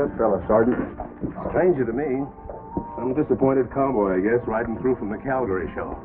that fella, Sergeant? Stranger to me. Some disappointed cowboy, I guess, riding through from the Calgary show.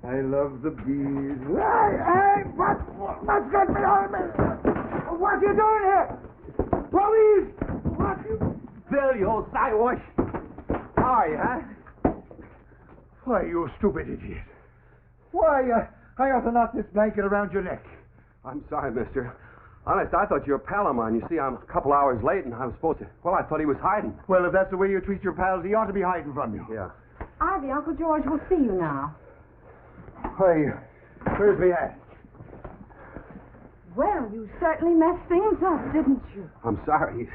I love the bees. Hey, what's got me on me? What you doing here? Police! What you... Bill, you old sidewash. How are you, huh? Why, you stupid idiot. Why, I ought to knot this blanket around your neck. I'm sorry, mister. Honest, I thought you were a pal of mine. You see, I'm a couple hours late, and I was supposed to... Well, I thought he was hiding. Well, if that's the way you treat your pals, he ought to be hiding from you. Yeah. Ivy, Uncle George will see you now. Why, where's the hat? Well, you certainly messed things up, didn't you? I'm sorry.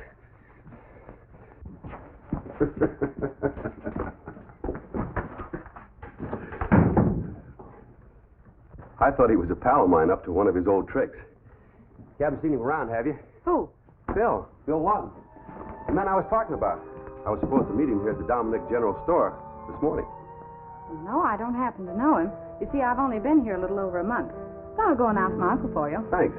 I thought he was a pal of mine up to one of his old tricks. You haven't seen him around, have you? Who? Bill Lawton. The man I was talking about. I was supposed to meet him here at the Dominic General Store this morning. No, I don't happen to know him. You see, I've only been here a little over a month. So I'll go and ask my uncle for you. Thanks.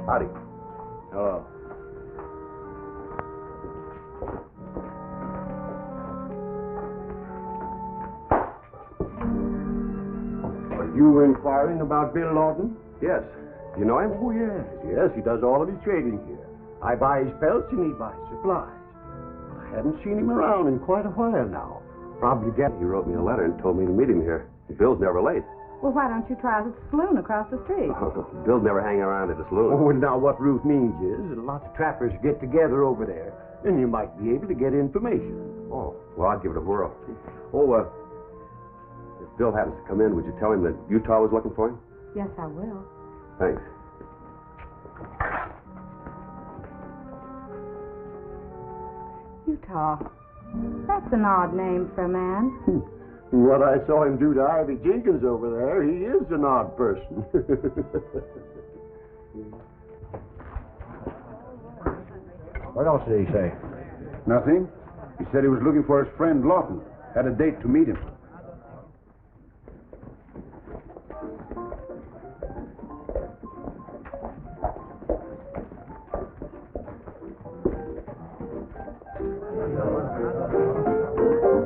Howdy. Hello. Are you inquiring about Bill Lawton? Yes. You know him? Oh, yes. Yes, he does all of his trading here. I buy his pelts and he buys supplies. I haven't seen him around in quite a while now. Probably He wrote me a letter and told me to meet him here. Bill's never late. Well, why don't you try the saloon across the street? Bill's never hanging around at the saloon. Oh, and now what Ruth means is that lots of trappers get together over there, and you might be able to get information. Oh, well, I'd give it a whirl. Oh, if Bill happens to come in, would you tell him that Utah was looking for him? Yes, I will. Thanks. Utah. That's an odd name for a man. What I saw him do to Ivy Jenkins over there, he is an odd person. What else did he say? Nothing. He said he was looking for his friend Lawton. Had a date to meet him.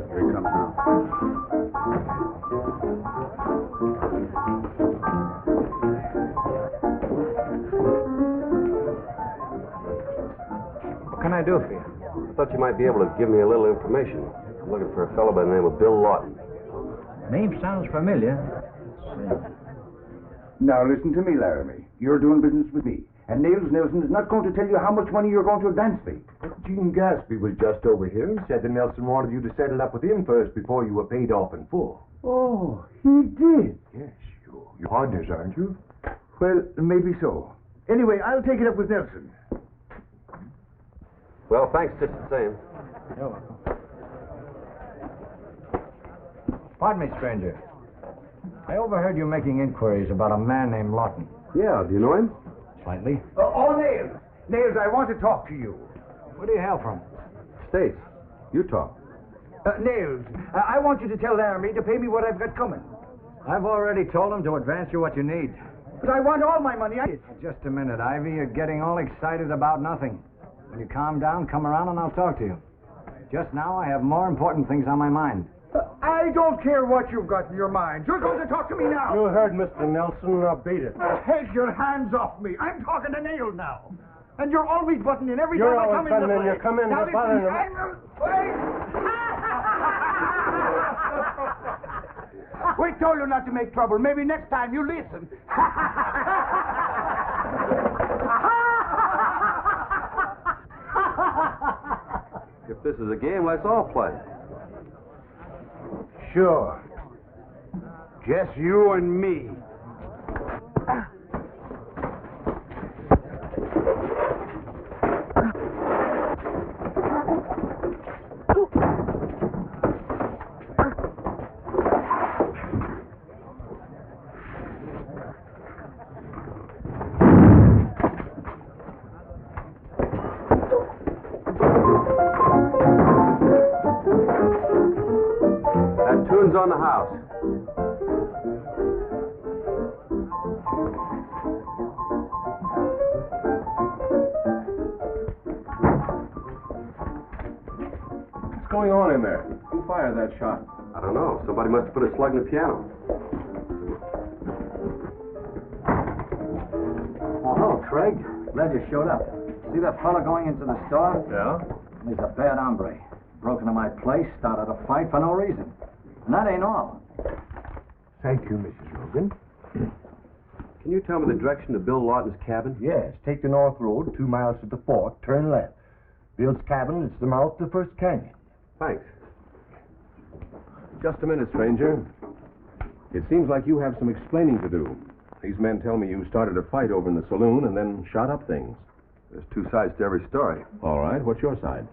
Here he comes now. What can I do for you? I thought you might be able to give me a little information. I'm looking for a fellow by the name of Bill Lawton. Name sounds familiar. Now listen to me, Laramie. You're doing business with me. And Nails Nelson is not going to tell you how much money you're going to advance me. Gene Gaspy was just over here and said that Nelson wanted you to settle up with him first before you were paid off in full. Oh, he did? Yes, you're partners, aren't you? Well, maybe so. Anyway, I'll take it up with Nelson. Well, thanks just the same. You're welcome. Pardon me, stranger. I overheard you making inquiries about a man named Lawton. Yeah, do you know him? Slightly. Oh, Nails. Nails, I want to talk to you. Where do you hail from? States. Utah. Nails, I want you to tell Laramie to pay me what I've got coming. I've already told him to advance you what you need. But I want all my money. Just a minute, Ivy. You're getting all excited about nothing. When you calm down, come around and I'll talk to you. Just now, I have more important things on my mind. I don't care what you've got in your mind. You're going to talk to me now. You heard Mr. Nelson. Now beat it. Take your hands off me. I'm talking to Nail now. And you're always butting in every You're time I always come in. butting in. You come in now to bother listen, him. We told you not to make trouble. Maybe next time you listen. If this is a game, let's all play. Sure. Just you and me. That tune's on the house. What's going on in there? Who fired that shot? I don't know. Somebody must have put a slug in the piano. Oh, hello, Craig. Glad you showed up. See that fella going into the store? Yeah? He's a bad hombre. Broke into my place, started a fight for no reason. And that ain't all. Thank you, Mrs. Logan. Can you tell me the direction to Bill Lawton's cabin? Yes, take the North Road, 2 miles to the fork, turn left. Bill's cabin is the mouth of the first canyon. Thanks. Just a minute, stranger. It seems like you have some explaining to do. These men tell me you started a fight over in the saloon and then shot up things. There's two sides to every story. All right, what's your side?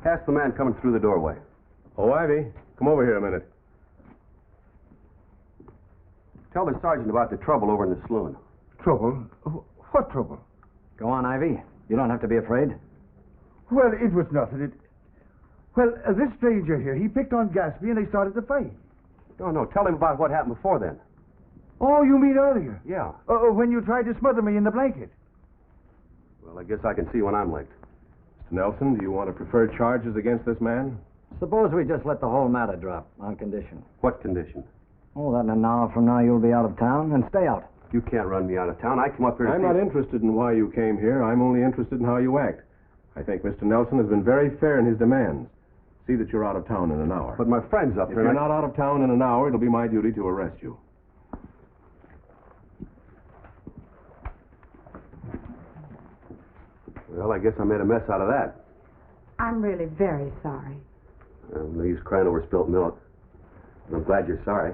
Ask the man coming through the doorway. Oh, Ivy, come over here a minute. Tell the sergeant about the trouble over in the saloon. Trouble? What trouble? Go on, Ivy. You don't have to be afraid. Well, it was nothing. This stranger here, he picked on Gatsby and they started to fight. No, tell him about what happened before then. Oh, you mean earlier? Yeah. When you tried to smother me in the blanket. Well, I guess I can see when I'm licked. Mr. Nelson, do you want to prefer charges against this man? Suppose we just let the whole matter drop on condition. What condition? Oh, that in an hour from now you'll be out of town and stay out. You can't run me out of town. I come up here to I'm see... not interested in why you came here. I'm only interested in how you act. I think Mr. Nelson has been very fair in his demands. See that you're out of town in an hour. But my friend's up If here. you're not out of town in an hour, it'll be my duty to arrest you. Well, I guess I made a mess out of that. I'm really very sorry. He's crying over spilt milk. And I'm glad you're sorry.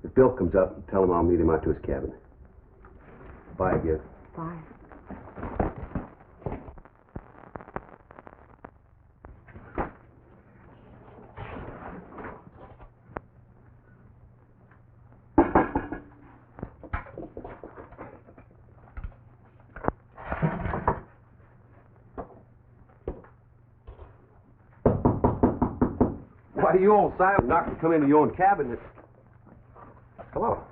If Bill comes up, tell him I'll meet him out to his cabin. Bye, Gib. Bye. Why, you old silent knock to come into your own cabin. Hello.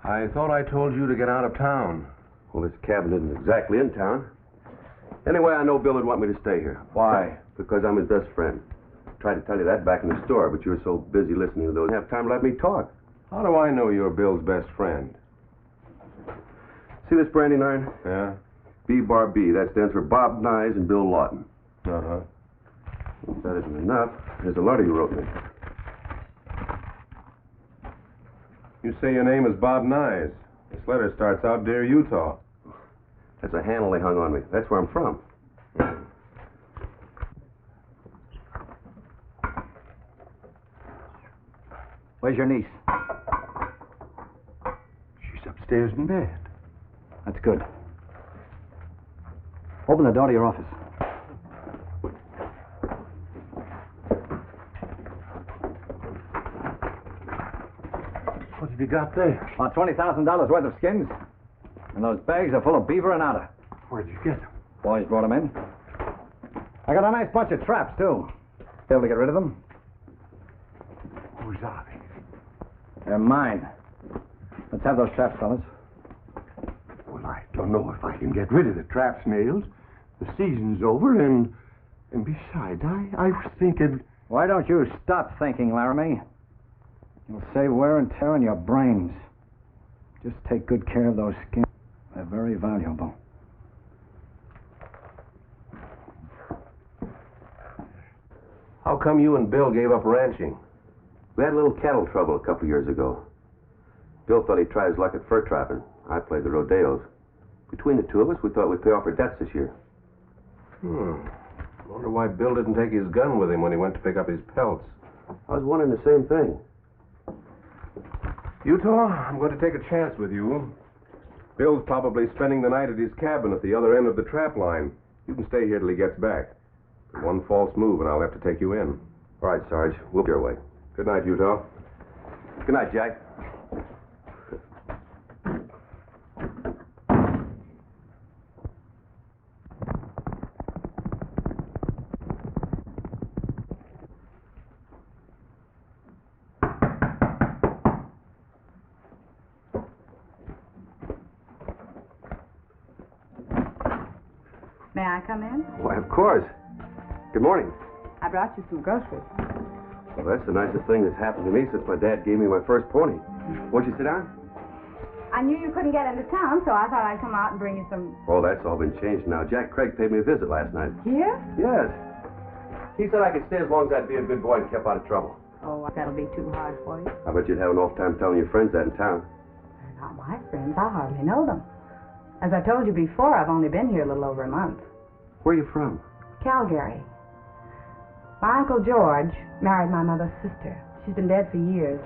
I thought I told you to get out of town. Well, this cabin isn't exactly in town. Anyway, I know Bill would want me to stay here. Why? Because I'm his best friend. Tried to tell you that back in the store, but you were so busy listening to those. Didn't have time to let me talk. How do I know you're Bill's best friend? See this branding iron? Yeah? B-bar-B. That stands for Bob Nye and Bill Lawton. Uh-huh. If that isn't enough, here's a letter you wrote me. You say your name is Bob Nye. This letter starts out, Dear Utah. That's a handle they hung on me. That's where I'm from. Where's your niece? She's upstairs in bed. That's good. Open the door to your office. What have you got there? About $20,000 worth of skins. And those bags are full of beaver and otter. Where'd you get them? Boys brought them in. I got a nice bunch of traps, too. Able to get rid of them? Whose are they? They're mine. Let's have those traps, fellas. Well, I don't know if I can get rid of the traps, Nails. The season's over, and besides, I was thinking... Why don't you stop thinking, Laramie? You'll save wear and tear on your brains. Just take good care of those skins. They're very valuable. How come you and Bill gave up ranching? We had a little cattle trouble a couple years ago. Bill thought he'd try his luck at fur trapping. I played the rodeos. Between the two of us, we thought we'd pay off our debts this year. Wonder why Bill didn't take his gun with him when he went to pick up his pelts. I was wondering the same thing. Utah, I'm going to take a chance with you. Bill's probably spending the night at his cabin at the other end of the trap line. You can stay here till he gets back. One false move and I'll have to take you in. All right, Sarge. We'll be your way. Good night, Utah. Good night, Jack. May I come in? Why, of course. Good morning. I brought you some groceries. Well, that's the nicest thing that's happened to me since my dad gave me my first pony. Won't you sit down? I knew you couldn't get into town, so I thought I'd come out and bring you some... Oh, that's all been changed now. Jack Craig paid me a visit last night. Here? Yes. He said I could stay as long as I'd be a good boy and kept out of trouble. Oh, that'll be too hard for you. I bet you'd have an awful time telling your friends that in town. They're not my friends. I hardly know them. As I told you before, I've only been here a little over a month. Where are you from? Calgary. My Uncle George married my mother's sister. She's been dead for years.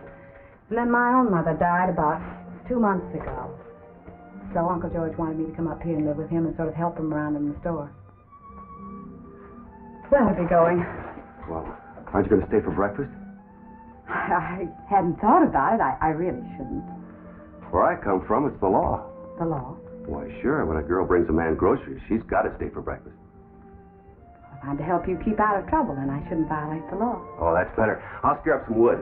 And then my own mother died about 2 months ago. So Uncle George wanted me to come up here and live with him and sort of help him around in the store. Well, I'll be going. Well, aren't you going to stay for breakfast? I hadn't thought about it. I really shouldn't. Where I come from, it's the law. The law? Why, sure. When a girl brings a man groceries, she's got to stay for breakfast. If I'm to help you keep out of trouble, then I shouldn't violate the law. Oh, that's better. I'll scare up some wood.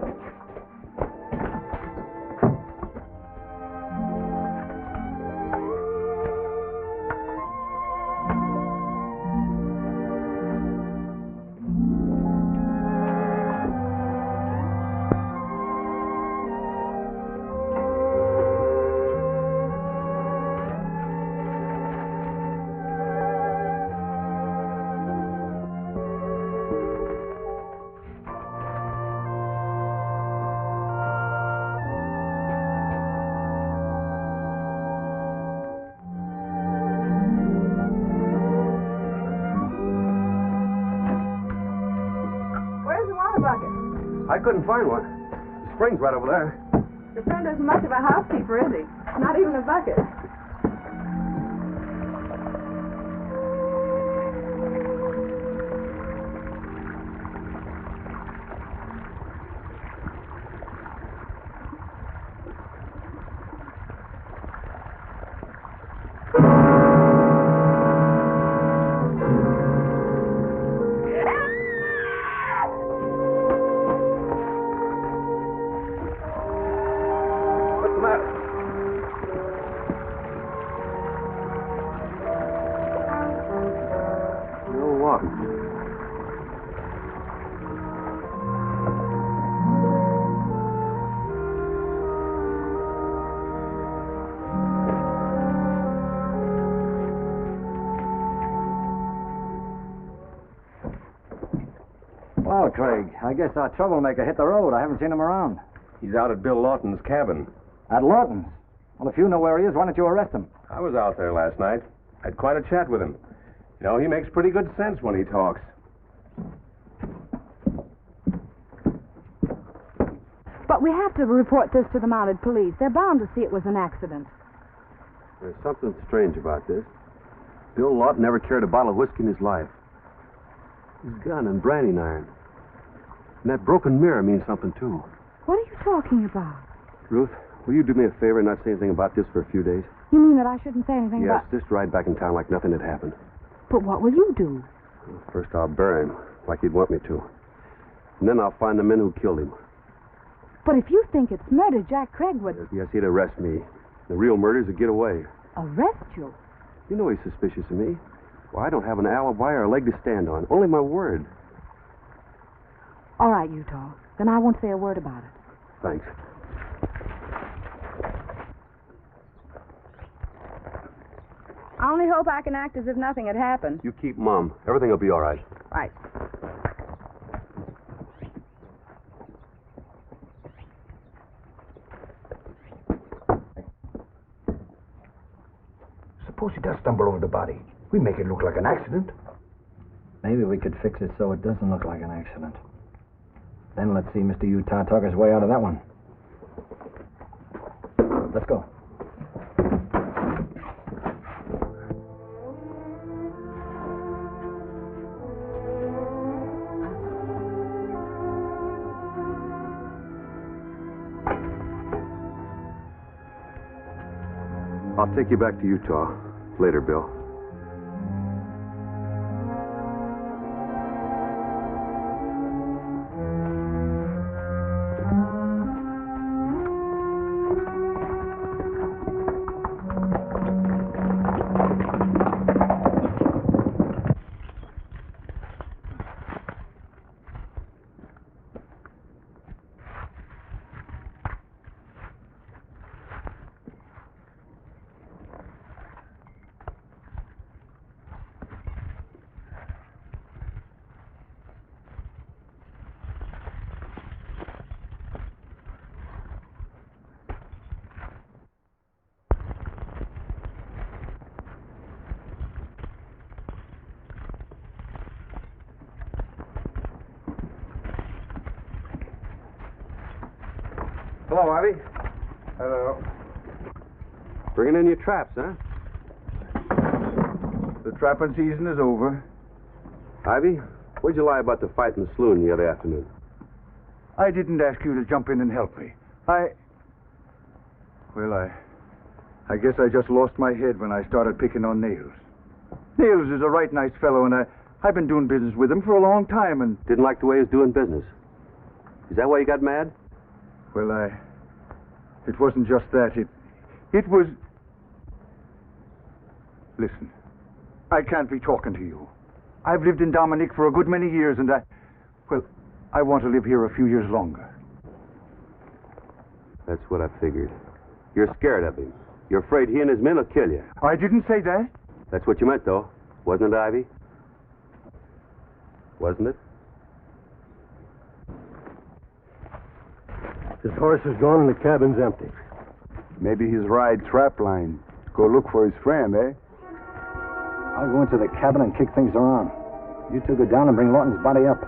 I couldn't find one. The spring's right over there. Your friend isn't much of a housekeeper, is he? Not even a bucket. Well, Craig, I guess our troublemaker hit the road. I haven't seen him around. He's out at Bill Lawton's cabin. At Lawton's? Well, if you know where he is, why don't you arrest him? I was out there last night. Had quite a chat with him. You know, he makes pretty good sense when he talks. But we have to report this to the mounted police. They're bound to see it was an accident. There's something strange about this. Bill Lawton never carried a bottle of whiskey in his life. His gun and branding iron. And that broken mirror means something, too. What are you talking about? Ruth, will you do me a favor and not say anything about this for a few days? You mean that I shouldn't say anything Yes, about... just ride back in town like nothing had happened. But what will you do? First, I'll bury him, like he'd want me to. And then I'll find the men who killed him. But if you think it's murder, Jack Craig would... Yes, he'd arrest me. The real murderers would get away. Arrest you? You know he's suspicious of me. Well, I don't have an alibi or a leg to stand on. Only my word. All right, Utah. Then I won't say a word about it. Thanks. I only hope I can act as if nothing had happened. You keep mum. Everything will be all right. Right. Suppose he does stumble over the body. We make it look like an accident. Maybe we could fix it so it doesn't look like an accident. Then let's see Mr. Utah talk his way out of that one. Let's go. I'll take you back to Utah. Later, Bill. Hello, Ivy. Hello. Bringing in your traps, huh? The trapping season is over. Ivy, where'd you lie about the fight in the saloon the other afternoon? I didn't ask you to jump in and help me. I guess I just lost my head when I started picking on Nails. Nails is a right nice fellow, and I've been doing business with him for a long time, and... Didn't like the way he was doing business. Is that why you got mad? Well, it wasn't just that. It was... Listen, I can't be talking to you. I've lived in Dominic for a good many years, and I want to live here a few years longer. That's what I figured. You're scared of him. You're afraid he and his men will kill you. I didn't say that. That's what you meant, though. Wasn't it, Ivy? Wasn't it? His horse is gone and the cabin's empty. Maybe his ride trap line. Go look for his friend, eh? I'll go into the cabin and kick things around. You two go down and bring Lawton's body up.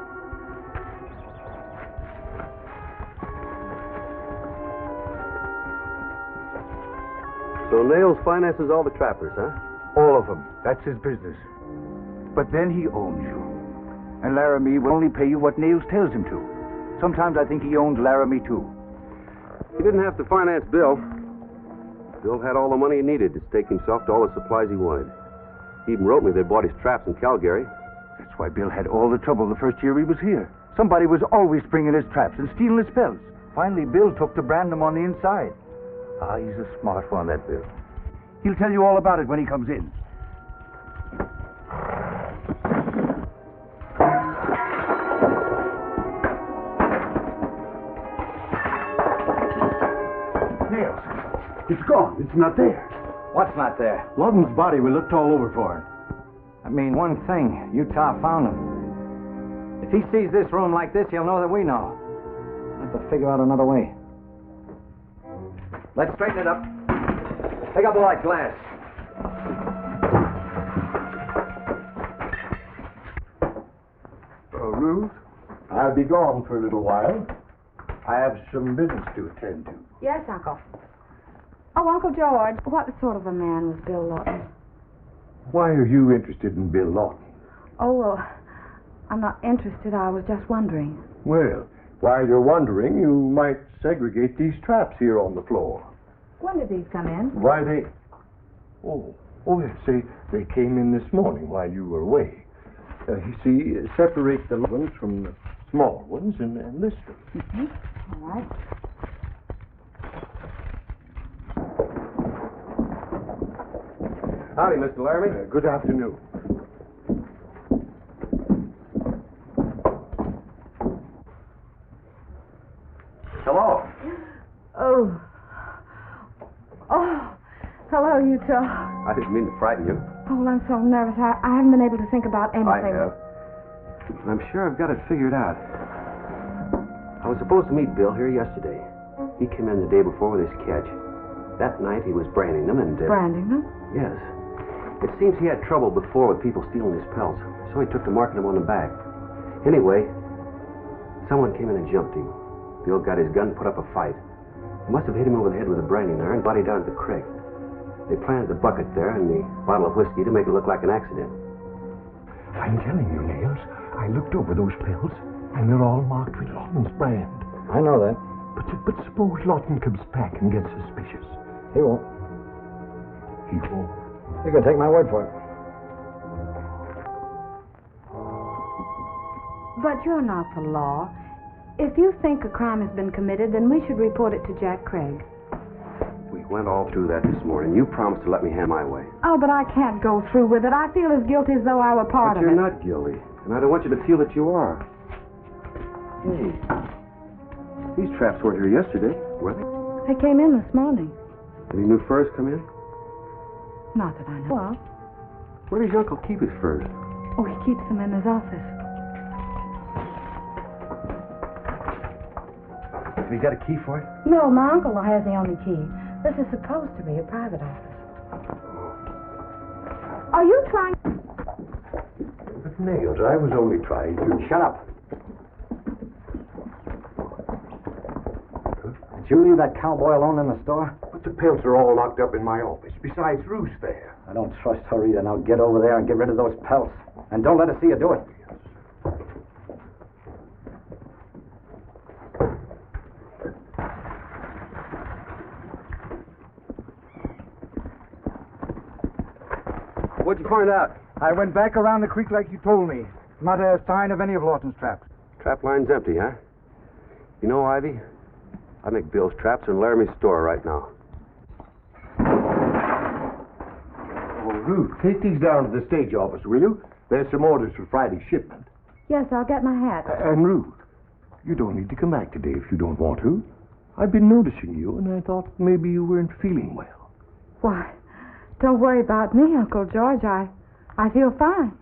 So Nails finances all the trappers, huh? All of them. That's his business. But then he owns you. And Laramie will only pay you what Nails tells him to. Sometimes I think he owns Laramie, too. He didn't have to finance Bill. Bill had all the money he needed to stake himself to all the supplies he wanted. He even wrote me they bought his traps in Calgary. That's why Bill had all the trouble the first year he was here. Somebody was always bringing his traps and stealing his pelts. Finally, Bill took to brand them on the inside. Ah, he's a smart one, that Bill. He'll tell you all about it when he comes in. Nails. It's gone. It's not there. What's not there? Lawton's body, we looked all over for it. I mean, one thing. Utah found him. If he sees this room like this, he'll know that we know. We'll have to figure out another way. Let's straighten it up. Take up the light glass. Ruth, I'll be gone for a little while. I have some business to attend to. Yes, Uncle. Oh, Uncle George, what sort of a man was Bill Lawton? Why are you interested in Bill Lawton? Oh, well, I'm not interested. I was just wondering. Well, while you're wondering, you might segregate these traps here on the floor. When did these come in? Why, Oh, yes, they came in this morning while you were away. You see, separate the large ones from the small ones and list them. Mm-hmm. All right. Howdy, Mr. Laramie. Good afternoon. Hello. Oh. Oh. Hello, Utah. I didn't mean to frighten you. Oh, well, I'm so nervous. I haven't been able to think about anything. I have. I'm sure I've got it figured out. I was supposed to meet Bill here yesterday. He came in the day before with his catch. That night he was branding them and... Branding them? Yes. It seems he had trouble before with people stealing his pelts, so he took to marking them on the back. Anyway, someone came in and jumped him. Bill got his gun, put up a fight. They must have hit him over the head with a branding iron, body down at the creek. They planted the bucket there and the bottle of whiskey to make it look like an accident. I'm telling you, Nails, I looked over those pills, and they're all marked with Lawton's brand. I know that. But suppose Lawton comes back and gets suspicious. He won't. He won't. You can take my word for it. But you're not the law. If you think a crime has been committed, then we should report it to Jack Craig. We went all through that this morning. You promised to let me have my way. Oh, but I can't go through with it. I feel as guilty as though I were part But of it. you're not guilty, and I don't want you to feel that you are. Hey, these traps weren't here yesterday, were they? They came in this morning. Any new furs come in? Not that I know of. Where does your uncle keep his furs? Oh, he keeps them in his office. Have you got a key for it? No, my uncle has the only key. This is supposed to be a private office. Are you trying... But Nails, I was only trying to... Shut up. Did you leave that cowboy alone in the store? But the pills are all locked up in my office. Besides, Ruth's there. I don't trust her either. Now get over there and get rid of those pelts. And don't let her see you do it. What'd you find out? I went back around the creek like you told me. Not a sign of any of Lawton's traps. Trap line's empty, huh? You know, Ivy, I make Bill's traps in Laramie's store right now. Oh, Ruth, take these down to the stage office, will you? There's some orders for Friday's shipment. Yes, I'll get my hat. And Ruth, you don't need to come back today if you don't want to. I've been noticing you, and I thought maybe you weren't feeling well. Why, don't worry about me, Uncle George. I feel fine.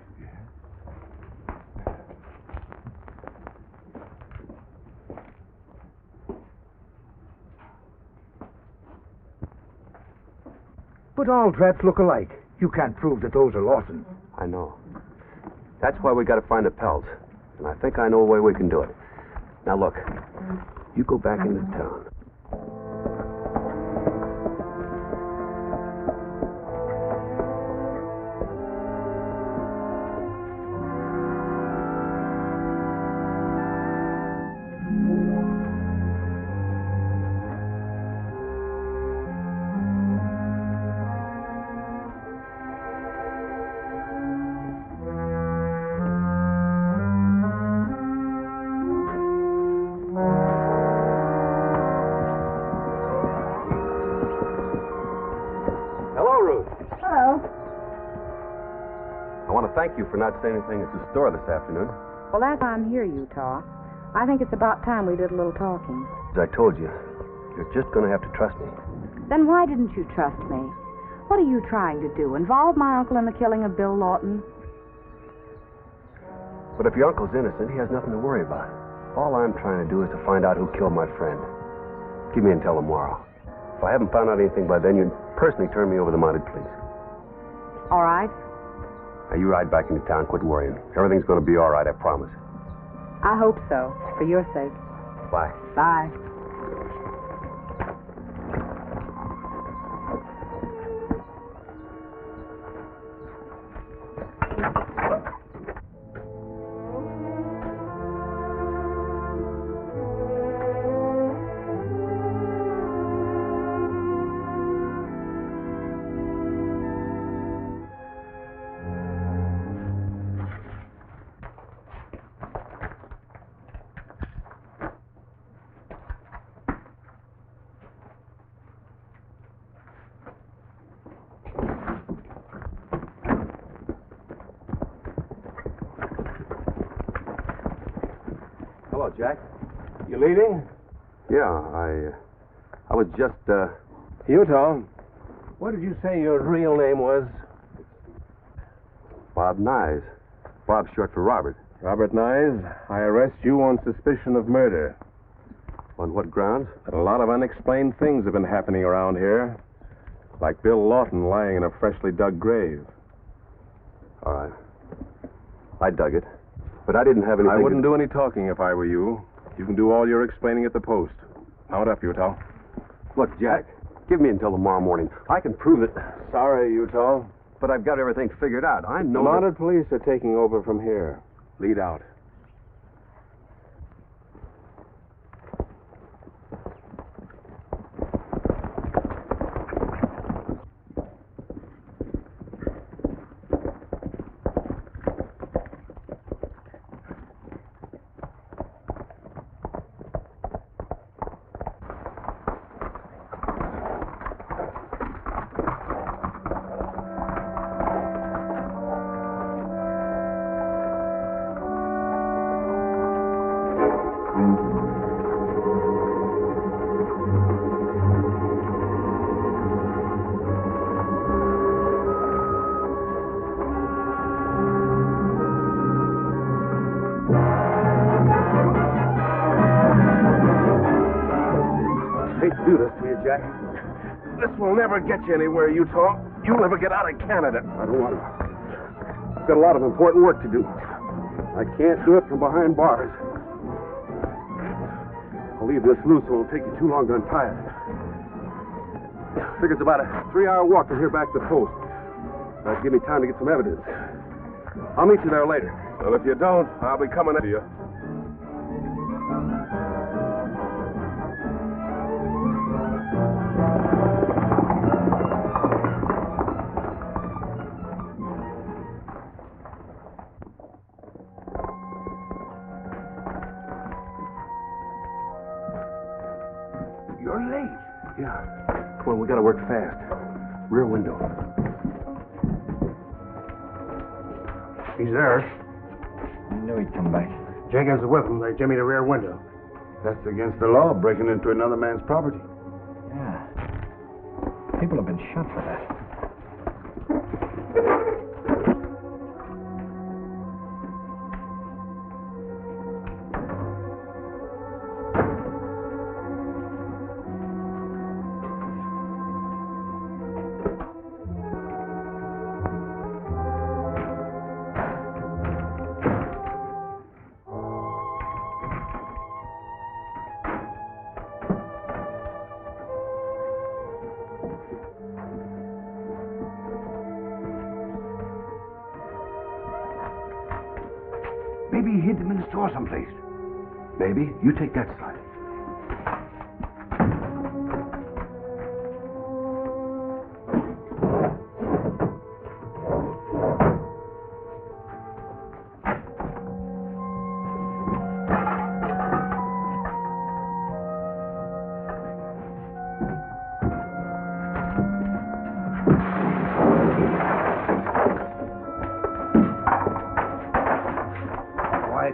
But all traps look alike. You can't prove that those are Lawson's. I know. That's why we got to find the pelts. And I think I know a way we can do it. Now, look. You go back into town. Thank you for not saying anything at the store this afternoon. Well, that's why I'm here, Utah. I think it's about time we did a little talking. As I told you, you're just going to have to trust me. Then why didn't you trust me? What are you trying to do? Involve my uncle in the killing of Bill Lawton? But if your uncle's innocent, he has nothing to worry about. All I'm trying to do is to find out who killed my friend. Give me until tomorrow. If I haven't found out anything by then, you'd personally turn me over to the mounted police. All right. Now, you ride back into town, quit worrying. Everything's going to be all right, I promise. I hope so, for your sake. Bye. Bye. Hello, Jack. You leaving? Yeah, I was just, Utah, what did you say your real name was? Bob Nyes. Bob's short for Robert. Robert Nyes, I arrest you on suspicion of murder. On what grounds? But a lot of unexplained things have been happening around here. Like Bill Lawton lying in a freshly dug grave. All right. I dug it. But I didn't have anything I wouldn't do any talking if I were you. You can do all your explaining at the post. Mount up, Utah. Look, Jack, give me until tomorrow morning. I can prove it. Sorry, Utah. But I've got everything figured out. I The know mounted police are taking over from here. Lead out. Do this to you, Jack. This will never get you anywhere, Utah. You'll never get out of Canada. I don't want to. I've got a lot of important work to do. I can't do it from behind bars. I'll leave this loose, so it'll take you too long to untie it. I figure it's about a 3-hour walk from here back to the post. That'll give me time to get some evidence. I'll meet you there later. Well, if you don't, I'll be coming to you. You're late. Yeah. Come on, we gotta work fast. Rear window. He's there. I knew he'd come back. Jenkins is with him. They jimmy the rear window. That's against the law, breaking into another man's property. Yeah. People have been shot for that. Maybe he hid them in the store someplace. Maybe. You take that side.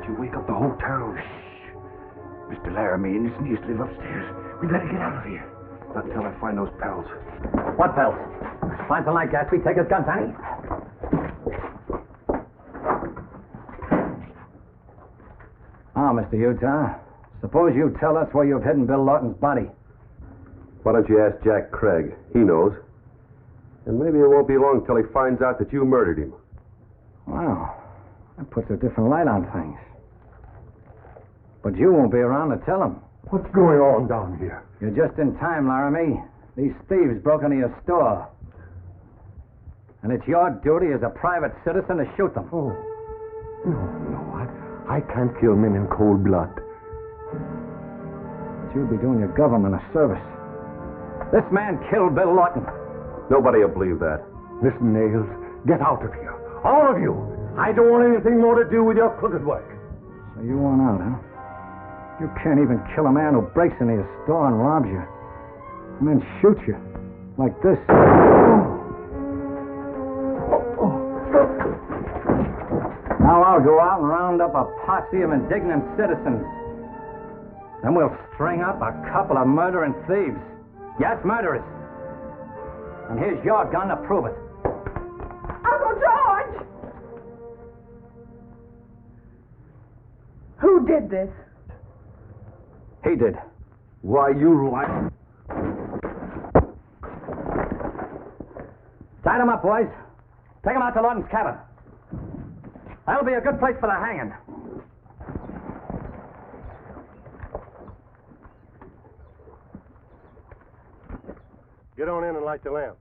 You wake up the whole town. Shh. Mr. Laramie and his niece live upstairs. We better get out of here. Not until I find those pals. What pals? Find some light gas, we take his guns, honey. Ah, Mr. Utah. Suppose you tell us where you've hidden Bill Lawton's body. Why don't you ask Jack Craig? He knows. And maybe it won't be long till he finds out that you murdered him. Wow. That puts a different light on things. But you won't be around to tell him. What's going on down here? You're just in time, Laramie. These thieves broke into your store. And it's your duty as a private citizen to shoot them. Oh. No, I can't kill men in cold blood. But you'd be doing your government a service. This man killed Bill Lawton. Nobody will believe that. Listen, Nails, get out of here. All of you. I don't want anything more to do with your crooked work. So you want out, huh? You can't even kill a man who breaks into your store and robs you. And then shoots you. Like this. Now I'll go out and round up a posse of indignant citizens. Then we'll string up a couple of murdering thieves. Yes, murderers. And here's your gun to prove it. Uncle George! Who did this? He did. Why, you liar. Tie them up, boys. Take them out to Lawton's cabin. That'll be a good place for the hanging. Get on in and light the lamp.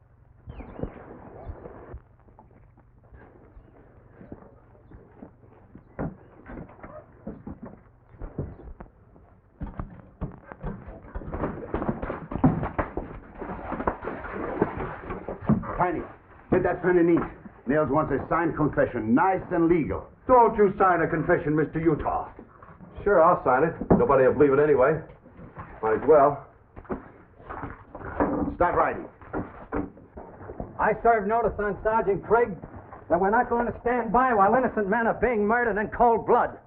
Tiny, get that pen and ink. Nails wants a signed confession, nice and legal. Don't you sign a confession, Mr. Utah. Sure, I'll sign it. Nobody will believe it anyway. Might as well. Start writing. I serve notice on Sergeant Craig that we're not going to stand by while innocent men are being murdered in cold blood.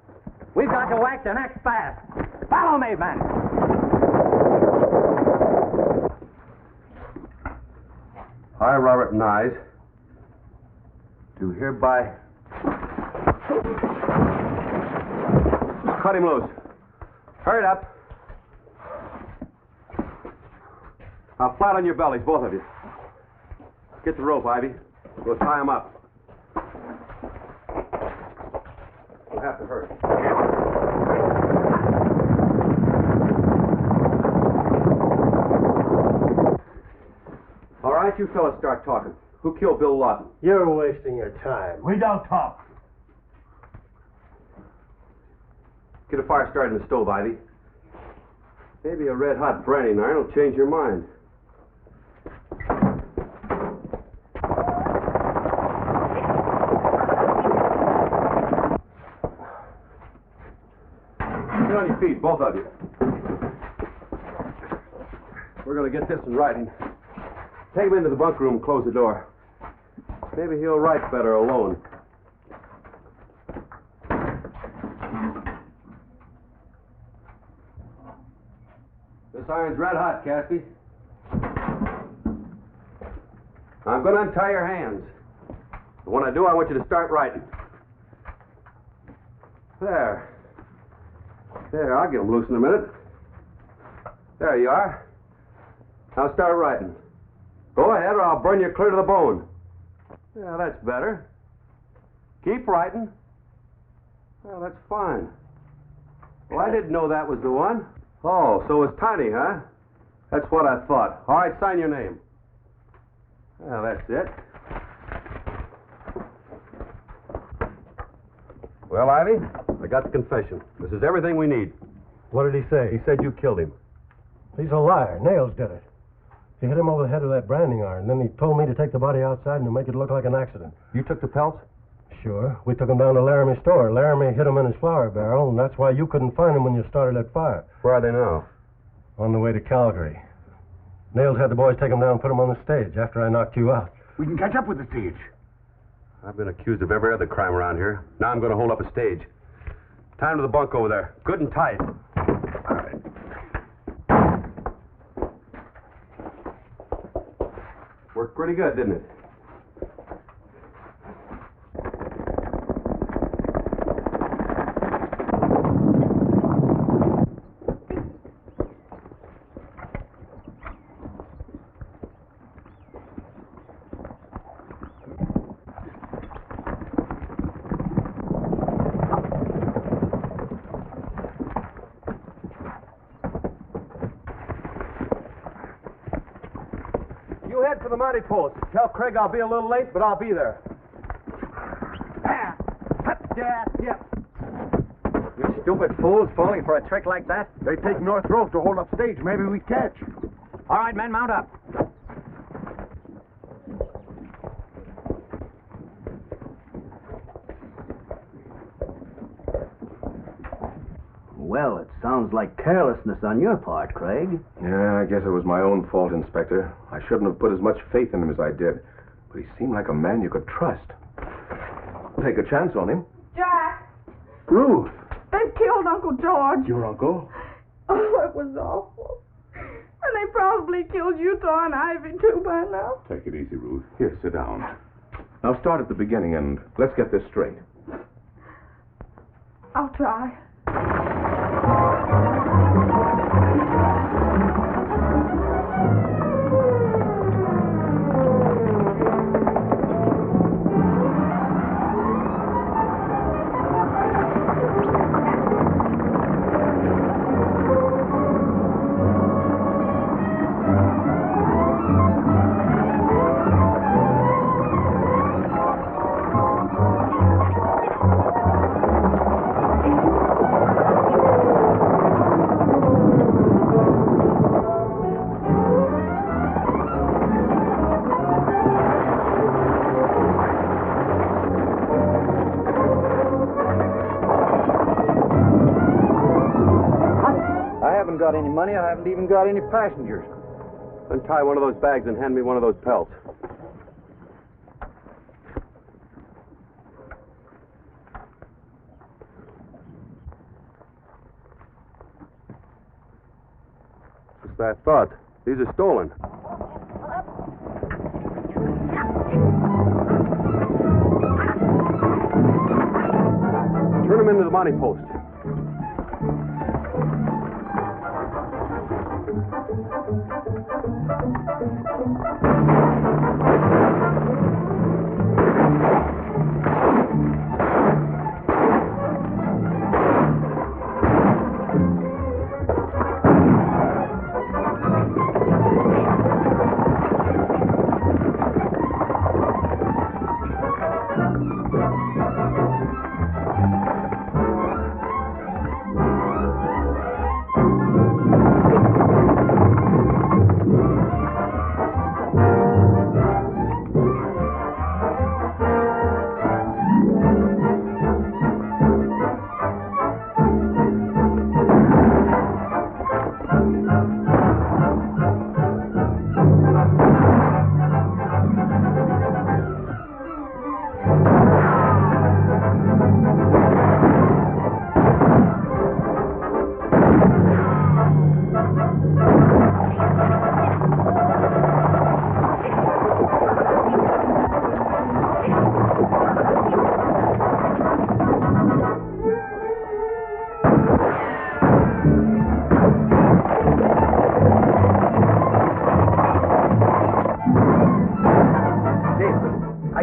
We've got to act and act fast. Follow me, men. I, Robert Nyes, do hereby... Cut him loose. Hurry it up. Now, flat on your bellies, both of you. Get the rope, Ivy. We'll tie him up. We'll have to hurry. All right, you fellas start talking. Who killed Bill Lawton? You're wasting your time. We don't talk. Get a fire started in the stove, Ivy. Maybe a red-hot branding iron will change your mind. Get on your feet, both of you. We're going to get this in writing. Take him into the bunk room and close the door. Maybe he'll write better alone. This iron's red hot, Caspi. I'm going to untie your hands. And when I do, I want you to start writing. There. There, I'll get them loose in a minute. There you are. Now start writing. Go ahead or I'll burn you clear to the bone. Yeah, that's better. Keep writing. Well, that's fine. Well, I didn't know that was the one. Oh, so it's Tiny, huh? That's what I thought. All right, sign your name. Well, that's it. Well, Ivy, I got the confession. This is everything we need. What did he say? He said you killed him. He's a liar. Nails did it. He hit him over the head with that branding iron. Then he told me to take the body outside and to make it look like an accident. You took the pelts? Sure. We took him down to Laramie's store. Laramie hid him in his flour barrel, and that's why you couldn't find him when you started that fire. Where are they now? On the way to Calgary. Nails had the boys take him down and put him on the stage after I knocked you out. We can catch up with the stage. I've been accused of every other crime around here. Now I'm going to hold up a stage. Time to the bunk over there. Good and tight. All right. Worked pretty good, didn't it? You head for the mighty post. Tell Craig I'll be a little late, but I'll be there. You stupid fools falling for a trick like that. They take North Road to hold up stage. Maybe we catch. All right, men, mount up. Well, it sounds like carelessness on your part, Craig. Yeah, I guess it was my own fault, Inspector. I shouldn't have put as much faith in him as I did. But he seemed like a man you could trust. Take a chance on him. Jack, Ruth! they've killed Uncle George. Your uncle? Oh, it was awful. And they probably killed Utah and Ivy, too, by now. Take it easy, Ruth. Here, sit down. Now start at the beginning and let's get this straight. I'll try. got any money. I haven't even got any passengers. Untie one of those bags and hand me one of those pelts. Just that thought. These are stolen. Turn them into the money post.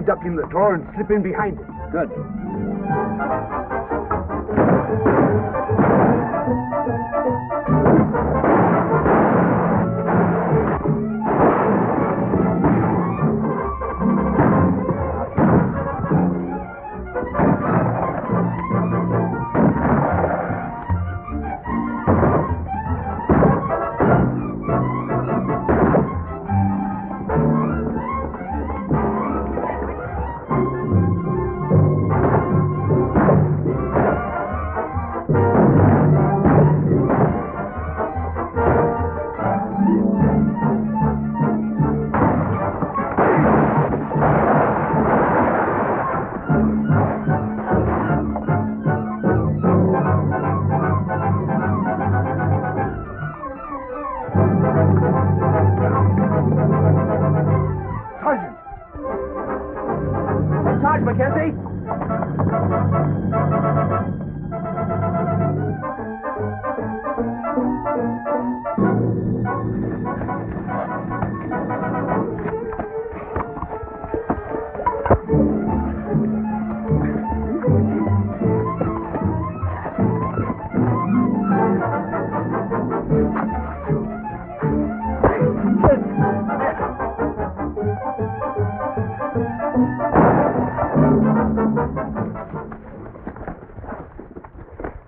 Duck in the drawer and slip in behind it. Good.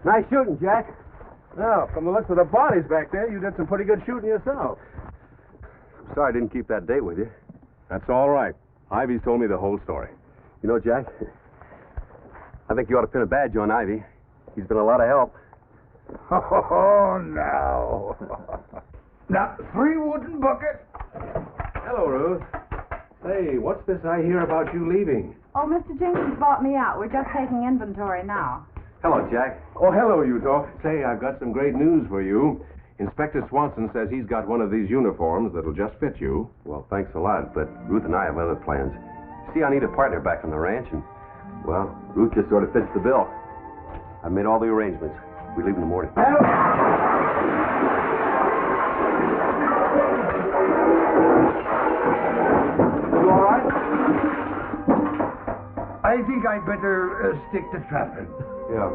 Nice shooting, Jack. Now, from the looks of the bodies back there, you did some pretty good shooting yourself. I'm sorry I didn't keep that date with you. That's all right. Ivy's told me the whole story. You know, Jack, I think you ought to pin a badge on Ivy. He's been a lot of help. Oh, now. Now, 3 wooden buckets. Hello, Ruth. Say, what's this I hear about you leaving? Oh, Mr. Jenkins bought me out. We're just taking inventory now. Hello, Jack. Oh, hello, Utah. Say, I've got some great news for you. Inspector Swanson says he's got one of these uniforms that'll just fit you. Well, thanks a lot, but Ruth and I have other plans. See, I need a partner back on the ranch, and, well, Ruth just sort of fits the bill. I've made all the arrangements. We leave in the morning. You all right? I think I'd better stick to trapping. Yeah.